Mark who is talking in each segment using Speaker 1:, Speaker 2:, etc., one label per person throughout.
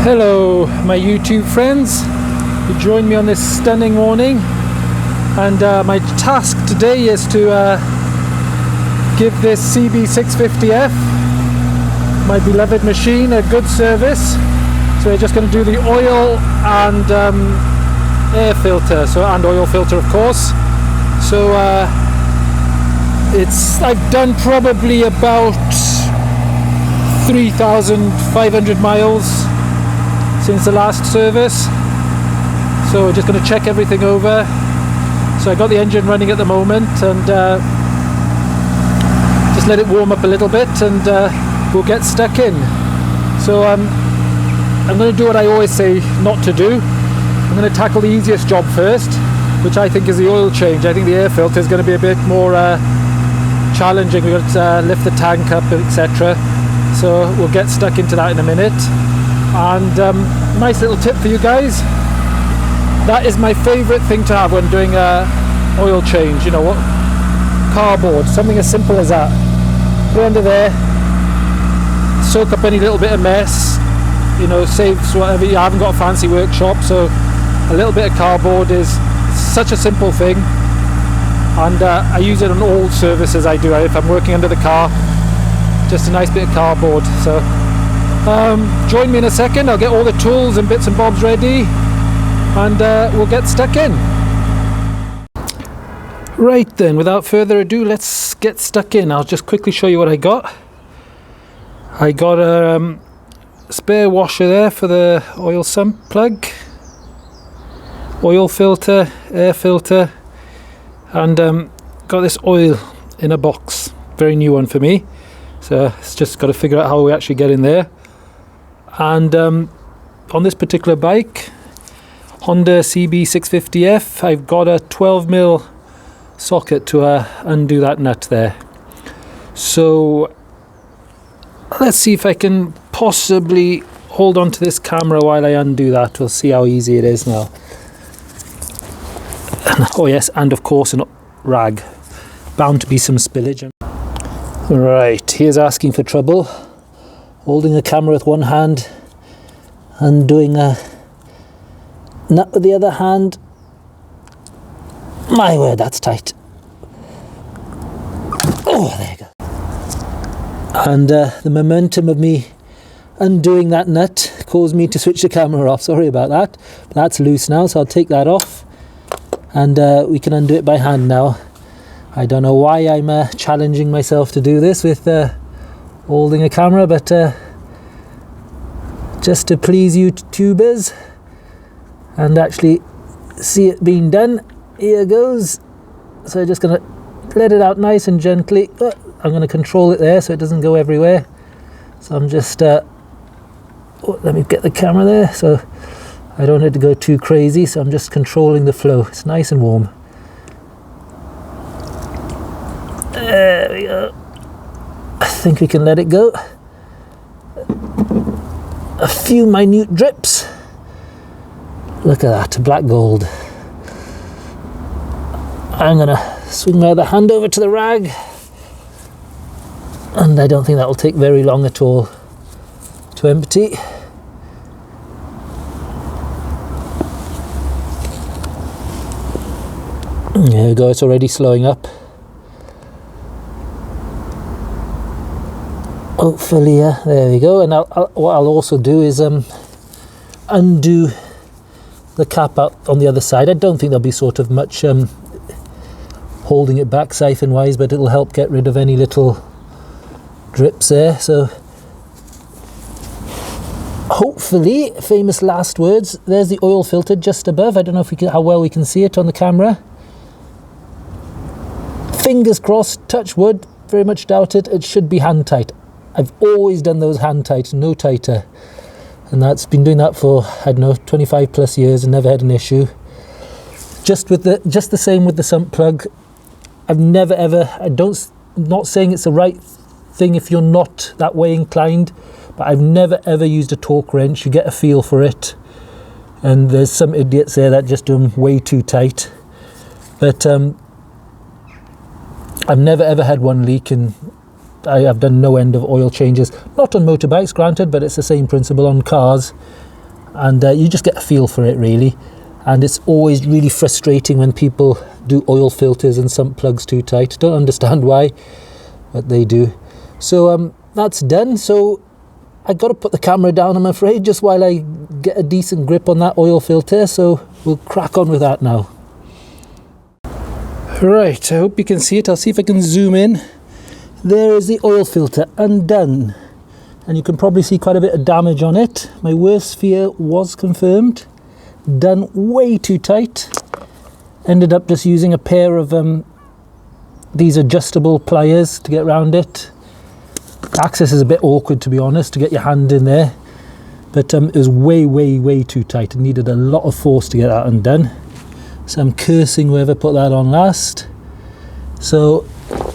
Speaker 1: Hello my YouTube friends, you join me on this stunning morning, and my task today is to give this CB650F, my beloved machine, a good service. So we're just going to do the oil and air filter, and oil filter of course. So I've done probably about 3,500 miles since the last service, so we're just going to check everything over. So I got the engine running at the moment, and just let it warm up a little bit, and we'll get stuck in. So I'm going to do what I always say not to do. I'm going to tackle the easiest job first, which I think is the oil change. I think the air filter is going to be a bit more challenging. We've got to lift the tank up, etc. So we'll get stuck into that in a minute. And nice little tip for you guys, that is my favourite thing to have when doing oil change. You know what? Cardboard, something as simple as that. Put it under there, soak up any little bit of mess, you know, saves whatever. You haven't got a fancy workshop, so a little bit of cardboard is such a simple thing. And I use it on all services I do. If I'm working under the car, just a nice bit of cardboard. So join me in a second. I'll get all the tools and bits and bobs ready, and we'll get stuck in. Right then, without further ado, let's get stuck in. I'll just quickly show you what I got. I got a spare washer there for the oil sump plug, oil filter, air filter, and got this oil in a box, very new one for me. So it's just got to figure out how we actually get in there. And on this particular bike, Honda CB650F, I've got a 12mm socket to undo that nut there. So let's see if I can possibly hold on to this camera while I undo that. We'll see how easy it is now. Oh yes, and of course a rag. Bound to be some spillage. Right, here's asking for trouble. Holding a camera with one hand, undoing a nut with the other hand. My word, that's tight. Oh, there you go. And the momentum of me undoing that nut caused me to switch the camera off. Sorry about that. But that's loose now, so I'll take that off, and we can undo it by hand now. I don't know why I'm challenging myself to do this with holding a camera, but just to please you tubers and actually see it being done. Here goes. So just going to let it out nice and gently. I'm going to control it there so it doesn't go everywhere. So I'm just let me get the camera there so I don't need to go too crazy. So I'm just controlling the flow. It's nice and warm. There we go. I think we can let it go. A few minute drips. Look at that, black gold. I'm gonna swing my other hand over to the rag, and I don't think that will take very long at all to empty. There we go, it's already slowing up. Hopefully, there we go. And what I'll also do is undo the cap out on the other side. I don't think there'll be sort of much holding it back siphon wise, but it'll help get rid of any little drips there. So hopefully, famous last words, there's the oil filter just above. I don't know if how well we can see it on the camera. Fingers crossed, touch wood, very much doubt it. It should be hand tight. I've always done those hand tight, no tighter. And that's been doing that for, I don't know, 25 plus years and never had an issue. Just the same with the sump plug. I've never ever, not saying it's the right thing if you're not that way inclined, but I've never ever used a torque wrench. You get a feel for it. And there's some idiots there that just do them way too tight. But I've never ever had one leak, and I have done no end of oil changes. Not on motorbikes, granted, but it's the same principle on cars.
Speaker 2: and you just get a feel for it really. And it's always really frustrating when people do oil filters and sump plugs too tight. Don't understand why, but they do. So that's done. So I got to put the camera down, I'm afraid, just while I get a decent grip on that oil filter. So we'll crack on with that now. Right, I hope you can see it. I'll see if I can zoom in. There is the oil filter undone, and you can probably see quite a bit of damage on it. My worst fear was confirmed. Done way too tight. Ended up just using a pair of these adjustable pliers to get around it. Access is a bit awkward, to be honest, to get your hand in there, but it was way too tight. It needed a lot of force to get that undone. So I'm cursing whoever put that on last. So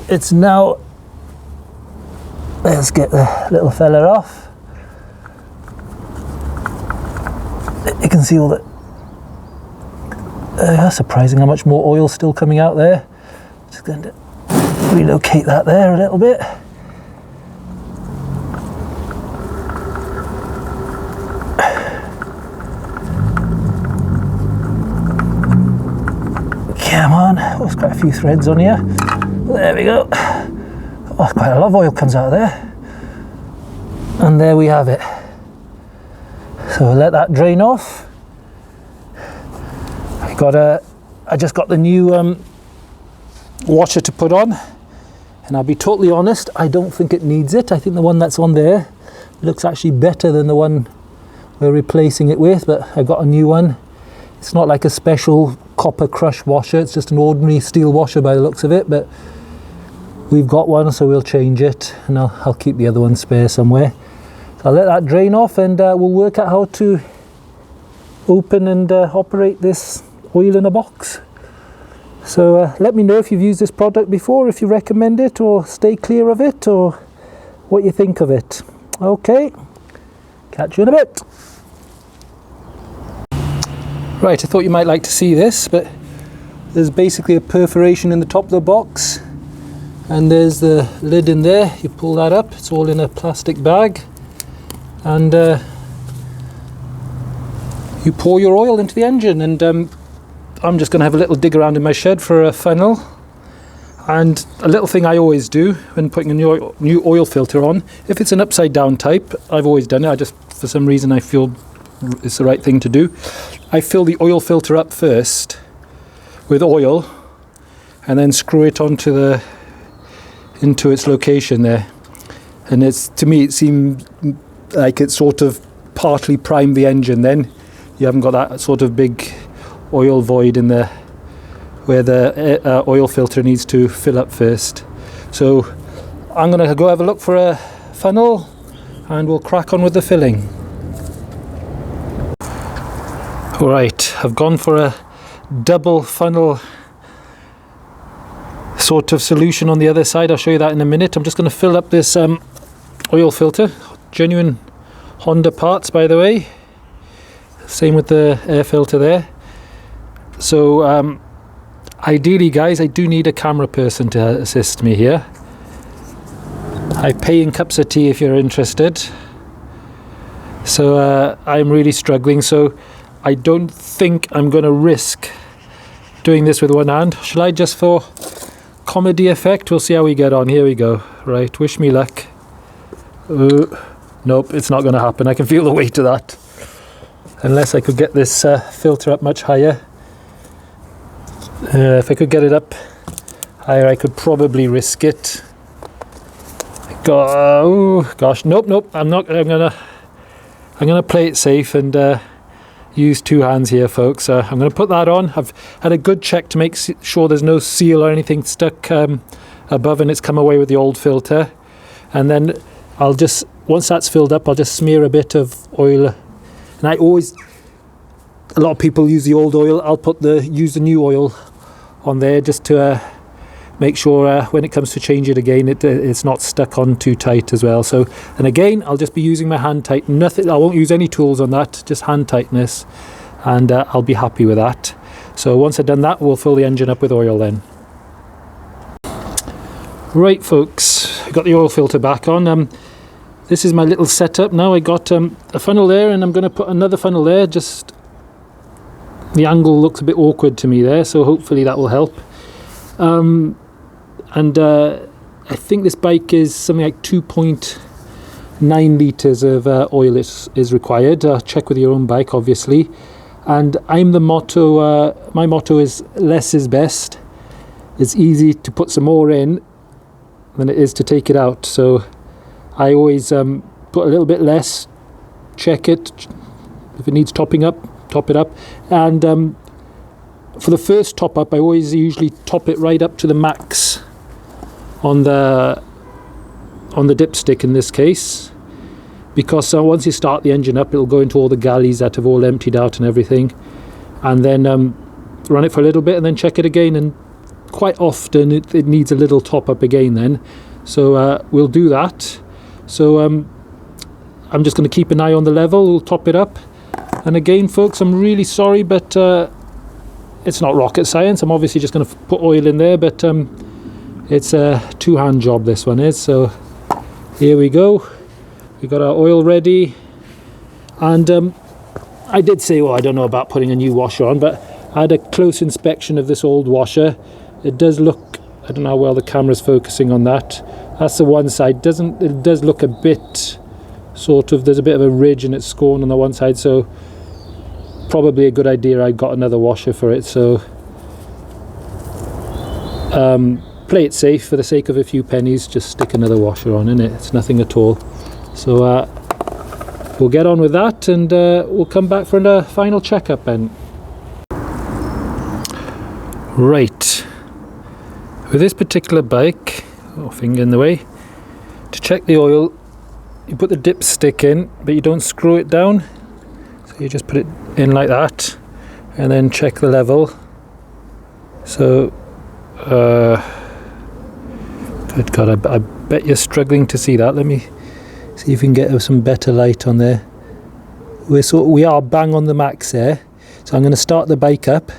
Speaker 2: it's now, let's get the little fella off. You can see all the surprising how much more oil still coming out there. Just going to relocate that there a little bit. Come on, there's quite a few threads on here. There we go. Oh, quite a lot of oil comes out of there. And there we have it. So we'll let that drain off. I just got the new washer to put on, and I'll be totally honest, I don't think it needs it. I think the one that's on there looks actually better than the one we're replacing it with, but I got a new one. It's not like a special copper crush washer, it's just an ordinary steel washer by the looks of it, but we've got one, so we'll change it, and I'll keep the other one spare somewhere. So I'll let that drain off, and we'll work out how to open and operate this oil in a box. So let me know if you've used this product before, if you recommend it or stay clear of it, or what you think of it. Okay, catch you in a bit. Right, I thought you might like to see this, but there's basically a perforation in the top of the box, and there's the lid in there. You pull that up, it's all in a plastic bag, and you pour your oil into the engine. And I'm just going to have a little dig around in my shed for a funnel. And a little thing I always do when putting a new oil filter on, if it's an upside down type, I've always done it, for some reason I feel it's the right thing to do. I fill the oil filter up first with oil and then screw it onto into its location there. And to me it seemed like it sort of partly primed the engine. Then you haven't got that sort of big oil void in there where the oil filter needs to fill up first. So I'm going to go have a look for a funnel, and we'll crack on with the filling. Alright, I've gone for a double funnel sort of solution on the other side. I'll show you that in a minute. I'm just going to fill up this oil filter. Genuine Honda parts, by the way. Same with the air filter there. So ideally, guys, I do need a camera person to assist me here. I pay in cups of tea if you're interested. So I'm really struggling, so I don't think I'm going to risk doing this with one hand. Shall I, just for comedy effect? We'll see how we get on. Here we go. Right, wish me luck. Nope, it's not going to happen. I can feel the weight of that. Unless I could get this filter up much higher. If I could get it up higher, I could probably risk it. Oh gosh, nope. I'm gonna play it safe and use two hands here, folks. I'm gonna put that on. I've had a good check to make sure there's no seal or anything stuck above, and it's come away with the old filter. And then I'll just, once that's filled up, I'll just smear a bit of oil. And a lot of people use the old oil. I'll use the new oil on there just to make sure when it comes to change it again, it's not stuck on too tight as well. So, and again, I'll just be using my hand tight. Nothing. I won't use any tools on that. Just hand tightness, and I'll be happy with that. So once I've done that, we'll fill the engine up with oil then. Right, folks, got the oil filter back on. this is my little setup now. I got a funnel there, and I'm going to put another funnel there. Just the angle looks a bit awkward to me there, so hopefully that will help. I think this bike is something like 2.9 litres of oil is required. Check with your own bike, obviously. And my motto is less is best. It's easy to put some more in than it is to take it out. So I always put a little bit less, check it. If it needs topping up, top it up. And for the first top up, I usually top it right up to the max on the dipstick in this case, because once you start the engine up, it'll go into all the galleys that have all emptied out and everything, and then run it for a little bit and then check it again, and quite often it needs a little top up again then. So we'll do that. So I'm just going to keep an eye on the level. We'll top it up, and again folks, I'm really sorry, but it's not rocket science. I'm obviously just going to put oil in there, but it's a two-hand job, this one is. So here we go. We got our oil ready, and I did say, well, I don't know about putting a new washer on, but I had a close inspection of this old washer. It does look, I don't know how well the camera's focusing on that. That's the one side. It does look a bit sort of, there's a bit of a ridge and it's scorn on the one side, so probably a good idea I got another washer for it. So play it safe for the sake of a few pennies, just stick another washer on, innit? It's nothing at all. So we'll get on with that, and we'll come back for a final checkup then. Right, with this particular bike, finger in the way, to check the oil, you put the dipstick in, but you don't screw it down. So you just put it in like that, and then check the level. So, good God, I bet you're struggling to see that. Let me see if we can get some better light on there. We are bang on the max there. So I'm going to start the bike up,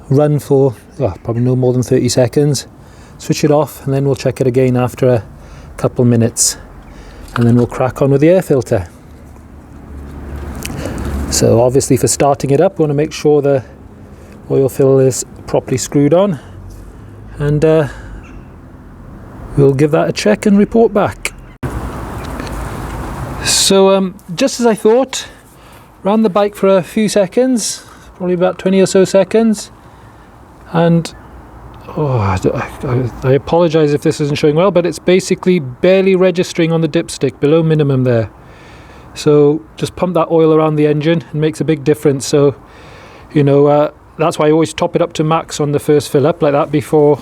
Speaker 2: run for probably no more than 30 seconds, switch it off, and then we'll check it again after a couple minutes, and then we'll crack on with the air filter. So obviously for starting it up, we want to make sure the oil fill is properly screwed on, and we'll give that a check and report back. So just as I thought, ran the bike for a few seconds, probably about 20 or so seconds, and I apologise if this isn't showing well, but it's basically barely registering on the dipstick, below minimum there. So just pump that oil around the engine, it makes a big difference. So that's why I always top it up to max on the first fill up like that before.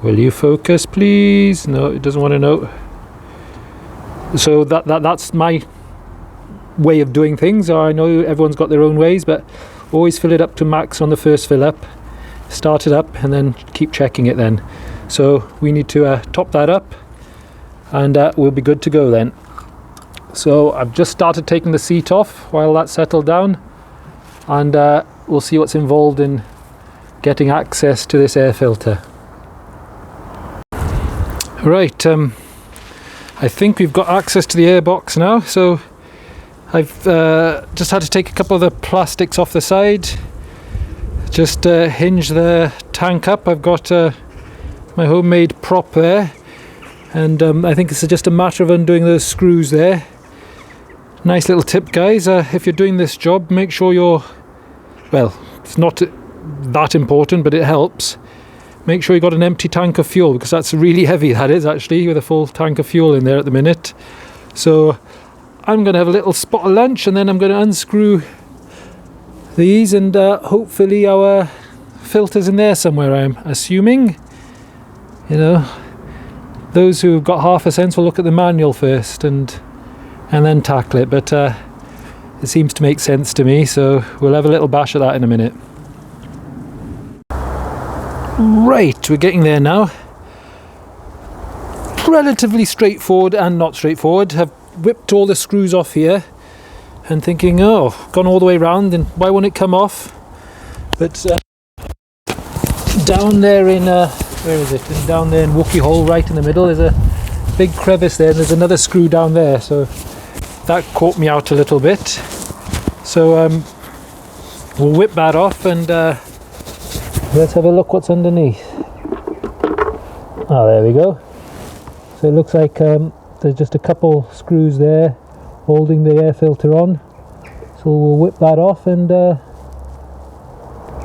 Speaker 2: Will you focus please? No, it doesn't want to know. So that's my way of doing things. I know everyone's got their own ways, but always fill it up to max on the first fill up, start it up, and then keep checking it then. So we need to top that up, and we'll be good to go then. So I've just started taking the seat off while that's settled down, and we'll see what's involved in getting access to this air filter. Right, I think we've got access to the air box now. So I've just had to take a couple of the plastics off the side, just hinge the tank up. I've got my homemade prop there, and I think it's just a matter of undoing those screws there. Nice little tip, guys, if you're doing this job, make sure it's not that important, but it helps. Make sure you got an empty tank of fuel, because that's really heavy, that is, actually, with a full tank of fuel in there at the minute. So I'm going to have a little spot of lunch, and then I'm going to unscrew these, and hopefully our filter's in there somewhere, I'm assuming. Those who've got half a sense will look at the manual first and then tackle it, but it seems to make sense to me, so we'll have a little bash at that in a minute. Right, we're getting there now. Relatively straightforward and not straightforward. I've whipped all the screws off here and thinking, gone all the way around, and why won't it come off? But down there in where is it? Down there in Wookie Hole, right in the middle, is a big crevice there, and there's another screw down there, so that caught me out a little bit. So we'll whip that off and let's have a look what's underneath. Oh, there we go. So it looks like there's just a couple screws there holding the air filter on. So we'll whip that off, and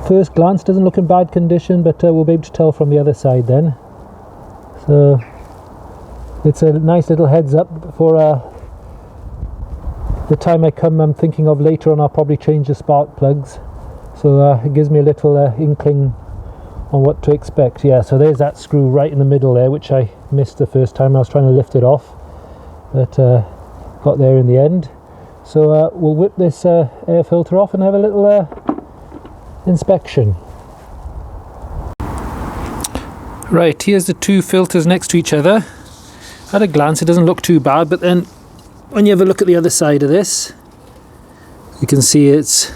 Speaker 2: first glance doesn't look in bad condition, but we'll be able to tell from the other side then. So it's a nice little heads up for the time I come. I'm thinking of later on I'll probably change the spark plugs, so it gives me a little inkling on what to expect. Yeah, so there's that screw right in the middle there, which I missed the first time I was trying to lift it off, but got there in the end. So we'll whip this air filter off and have a little inspection. Right, here's the two filters next to each other. At a glance it doesn't look too bad, but then when you have a look at the other side of this, you can see it's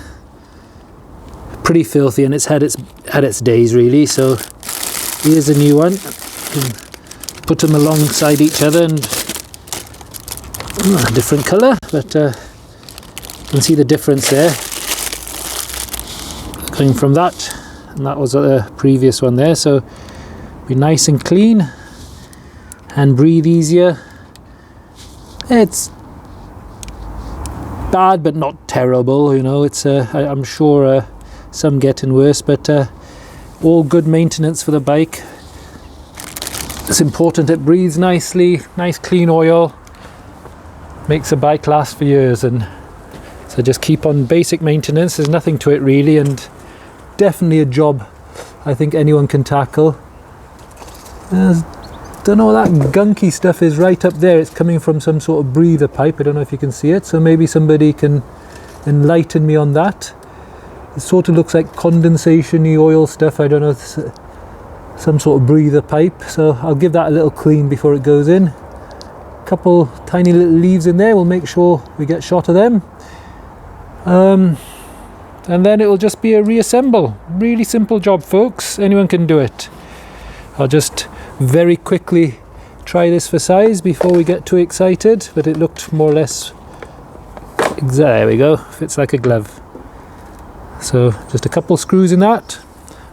Speaker 2: pretty filthy and it's had its days really. So here's a new one. You can put them alongside each other, and a different colour, but you can see the difference there coming from that, and that was the previous one there. So be nice and clean and breathe easier. It's bad but not terrible, you know. It's I'm sure some getting worse, but all good maintenance for the bike. It's important it breathes nicely, nice clean oil, makes the bike last for years. And so just keep on basic maintenance. There's nothing to it really, and definitely a job I think anyone can tackle. Don't know what that gunky stuff is right up there. It's coming from some sort of breather pipe. I don't know if you can see it, so maybe somebody can enlighten me on that. It sort of looks like condensation-y oil stuff. I don't know, it's some sort of breather pipe, so I'll give that a little clean before it goes in. A couple tiny little leaves in there, we'll make sure we get shot of them, and then it will just be a reassemble. Really simple job, folks. Anyone can do it. I'll just very quickly try this for size before we get too excited, but it looked more or less there we go, fits like a glove. So just a couple screws in that,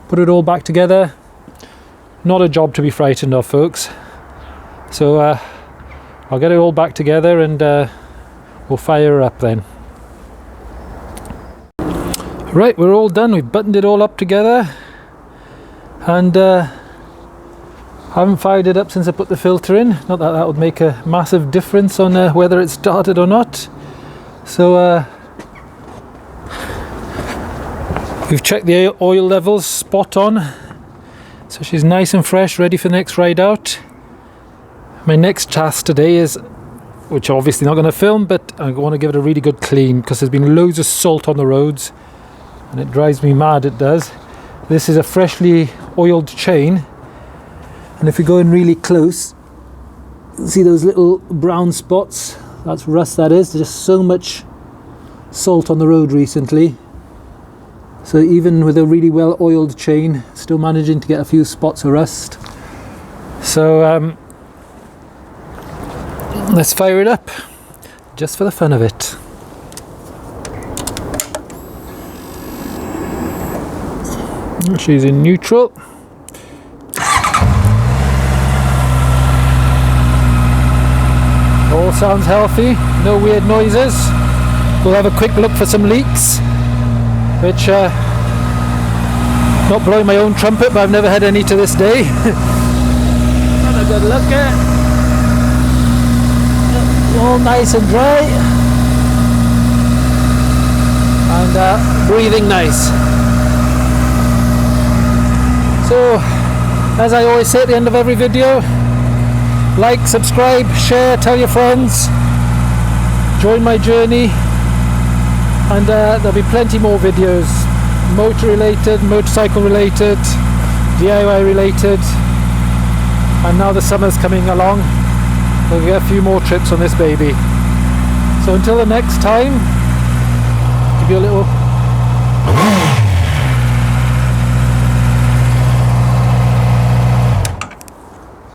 Speaker 2: put it all back together. Not a job to be frightened of, folks. So I'll get it all back together and we'll fire her up then. Right, we're all done. We've buttoned it all up together, and I haven't fired it up since I put the filter in. Not that that would make a massive difference on whether it started or not. So we've checked the oil levels spot on, so she's nice and fresh, ready for the next ride out. My next task today is, which I'm obviously not going to film, but I want to give it a really good clean, because there's been loads of salt on the roads and it drives me mad, it does. This is a freshly oiled chain, and if you go in really close, see those little brown spots? That's rust, that is. There's just so much salt on the road recently. So even with a really well oiled chain, still managing to get a few spots of rust. So let's fire it up, just for the fun of it. She's in neutral. All sounds healthy, no weird noises. We'll have a quick look for some leaks, which not blowing my own trumpet, but I've never had any to this day. Have a good look at it. All nice and dry and breathing nice. So, as I always say at the end of every video, like, subscribe, share, tell your friends, join my journey, and there'll be plenty more videos, motor related, motorcycle related, DIY related, and now the summer's coming along, we'll get a few more trips on this baby. So until the next time, give you a little